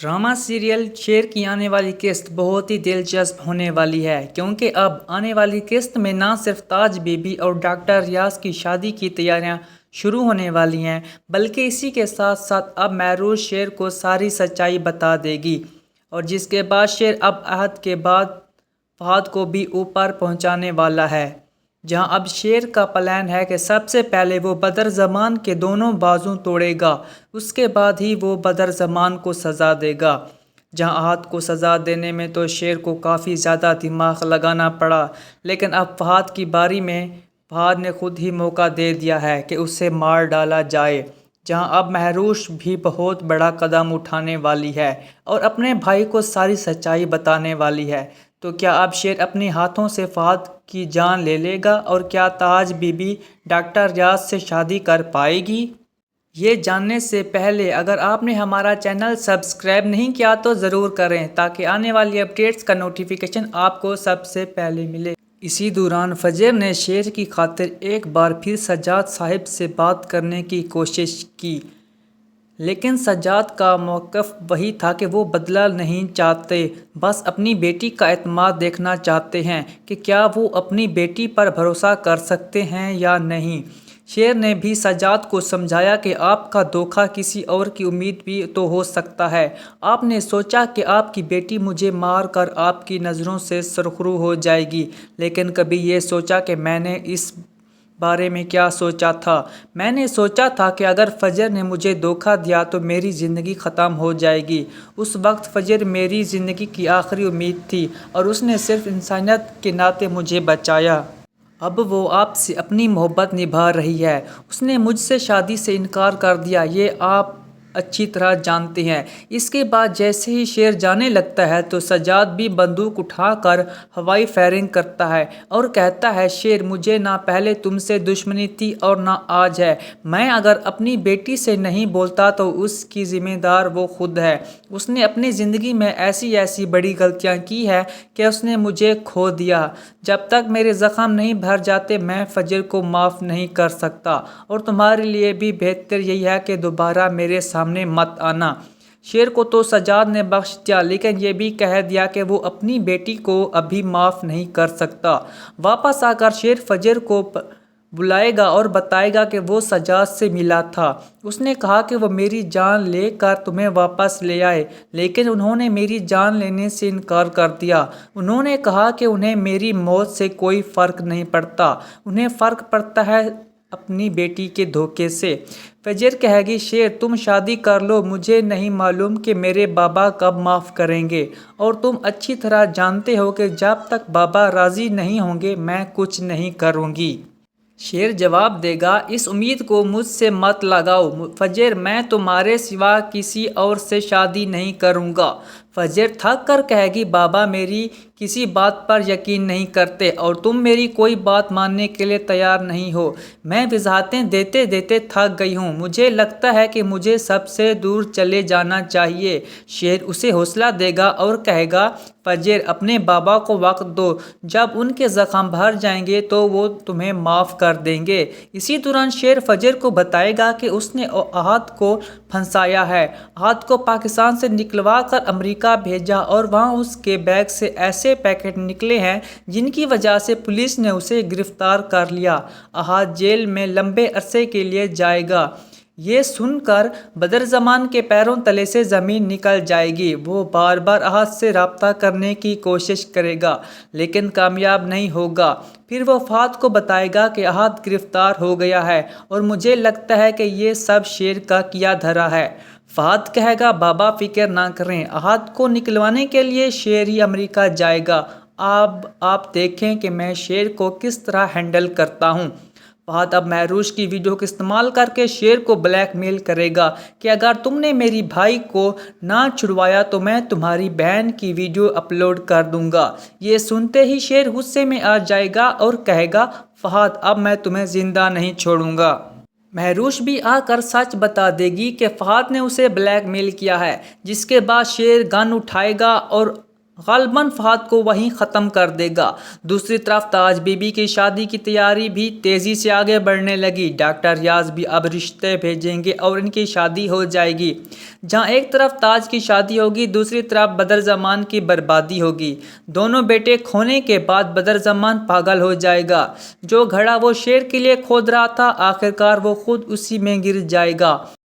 Drama serial शेर की आने वाली किस्त बहुत ही दिलचस्प होने वाली है, क्योंकि अब आने वाली किस्त में ना सिर्फ ताज बीबी और डॉक्टर रियाज की शादी की तैयारियां शुरू होने वाली हैं, बल्कि इसी के साथ साथ अब महरूज शेर को सारी सच्चाई बता देगी। और जिसके बाद शेर अब अहद के बाद फहद को भी ऊपर पहुंचाने वाला है, जहां अब शेर का प्लान है कि सबसे पहले वो बदर ज़मान के दोनों बाजू तोड़ेगा, उसके बाद ही वो बदर ज़मान को सज़ा देगा। जहां अहद को सज़ा देने में तो शेर को काफ़ी ज़्यादा दिमाग लगाना पड़ा, लेकिन अब फहद की बारी में फहद ने खुद ही मौका दे दिया है कि उसे मार डाला जाए। जहां अब महरूश भी बहुत बड़ा कदम उठाने वाली है और अपने भाई को सारी सच्चाई बताने वाली है। तो क्या अब शेर अपने हाथों से फहद की जान ले लेगा, और क्या ताज बीबी डॉक्टर रियाज से शादी कर पाएगी? ये जानने से पहले अगर आपने हमारा चैनल सब्सक्राइब नहीं किया तो ज़रूर करें, ताकि आने वाली अपडेट्स का नोटिफिकेशन आपको सबसे पहले मिले। इसी दौरान फजर ने शेर की खातिर एक बार फिर सज्जाद साहिब से बात करने की कोशिश की, लेकिन सज्जाद का मौक़िफ़ वही था कि वो बदला नहीं चाहते, बस अपनी बेटी का एतमाद देखना चाहते हैं कि क्या वो अपनी बेटी पर भरोसा कर सकते हैं या नहीं। शेर ने भी सज्जाद को समझाया कि आपका धोखा किसी और की उम्मीद भी तो हो सकता है। आपने सोचा कि आपकी बेटी मुझे मार कर आपकी नज़रों से सरखरू हो जाएगी, लेकिन कभी ये सोचा कि मैंने इस बारे में क्या सोचा था? मैंने सोचा था कि अगर फजर ने मुझे धोखा दिया तो मेरी ज़िंदगी ख़त्म हो जाएगी। उस वक्त फजर मेरी ज़िंदगी की आखिरी उम्मीद थी और उसने सिर्फ इंसानियत के नाते मुझे बचाया। अब वो आपसे अपनी मोहब्बत निभा रही है। उसने मुझसे शादी से इनकार कर दिया, ये आप अच्छी तरह जानते हैं। इसके बाद जैसे ही शेर जाने लगता है तो सज्जाद भी बंदूक उठाकर हवाई फायरिंग करता है और कहता है, शेर मुझे ना पहले तुमसे दुश्मनी थी और ना आज है। मैं अगर अपनी बेटी से नहीं बोलता तो उसकी ज़िम्मेदार वो खुद है। उसने अपनी ज़िंदगी में ऐसी ऐसी बड़ी गलतियाँ की है कि उसने मुझे खो दिया। जब तक मेरे ज़ख्म नहीं भर जाते मैं फजर को माफ़ नहीं कर सकता, और तुम्हारे लिए भी बेहतर यही है कि दोबारा मेरे सामने मत आना। शेर को तो सज्जाद ने बख्श दिया, लेकिन ये भी कह दिया कि वो अपनी बेटी को अभी माफ़ नहीं कर सकता। वापस आकर शेर फजर को बुलाएगा और बताएगा कि वो सज्जाद से मिला था। उसने कहा कि वो मेरी जान लेकर तुम्हें वापस ले आए, लेकिन उन्होंने मेरी जान लेने से इनकार कर दिया। उन्होंने कहा कि उन्हें मेरी मौत से कोई फ़र्क नहीं पड़ता, उन्हें फ़र्क पड़ता है अपनी बेटी के धोखे से। फजर कहेगी, शेर तुम शादी कर लो, मुझे नहीं मालूम कि मेरे बाबा कब माफ़ करेंगे, और तुम अच्छी तरह जानते हो कि जब तक बाबा राज़ी नहीं होंगे मैं कुछ नहीं करूँगी। शेर जवाब देगा, इस उम्मीद को मुझसे मत लगाओ फजर, मैं तुम्हारे सिवा किसी और से शादी नहीं करूँगा। फजर थक कर कहेगी, बाबा मेरी किसी बात पर यकीन नहीं करते और तुम मेरी कोई बात मानने के लिए तैयार नहीं हो। मैं वजाहतें देते देते थक गई हूँ, मुझे लगता है कि मुझे सबसे दूर चले जाना चाहिए। शेर उसे हौसला देगा और कहेगा, फजर अपने बाबा को वक्त दो, जब उनके ज़ख्म भर जाएंगे तो वो तुम्हें माफ़ कर देंगे। इसी दौरान शेर फजर को बताएगा कि उसने अहद को फंसाया है, अहद को पाकिस्तान से निकलवा कर अमेरिका भेजा और वहाँ उसके बैग से ऐसे पैकेट निकले हैं जिनकी वजह से पुलिस ने उसे गिरफ्तार कर लिया। अहद जेल में लंबे अरसे के लिए जाएगा। ये सुनकर बदर ज़मान के पैरों तले से ज़मीन निकल जाएगी। वो बार बार अहद से रब्ता करने की कोशिश करेगा, लेकिन कामयाब नहीं होगा। फिर वो फहद को बताएगा कि अहद गिरफ्तार हो गया है और मुझे लगता है कि ये सब शेर का किया धरा है। फहद कहेगा, बाबा फिक्र ना करें, अहद को निकलवाने के लिए शेर ही अमेरिका जाएगा। अब आप देखें कि मैं शेर को किस तरह हैंडल करता हूँ। फहद अब महरूश की वीडियो का इस्तेमाल करके शेर को ब्लैकमेल करेगा कि अगर तुमने मेरी भाई को ना छुड़वाया तो मैं तुम्हारी बहन की वीडियो अपलोड कर दूंगा। ये सुनते ही शेर गुस्से में आ जाएगा और कहेगा, फहद अब मैं तुम्हें ज़िंदा नहीं छोड़ूंगा। महरूश भी आकर सच बता देगी कि फहद ने उसे ब्लैकमेल किया है, जिसके बाद शेर गन उठाएगा और غالباً فہد کو وہیں ختم کر دے گا۔ دوسری طرف تاج بی بی کی شادی کی تیاری بھی تیزی سے آگے بڑھنے لگی۔ ڈاکٹر ریاض بھی اب رشتے بھیجیں گے اور ان کی شادی ہو جائے گی۔ جہاں ایک طرف تاج کی شادی ہوگی، دوسری طرف بدرزمان کی بربادی ہوگی۔ دونوں بیٹے کھونے کے بعد بدرزمان پاگل ہو جائے گا۔ جو گھڑا وہ شیر کے لیے کھود رہا تھا، آخرکار وہ خود اسی میں گر جائے گا۔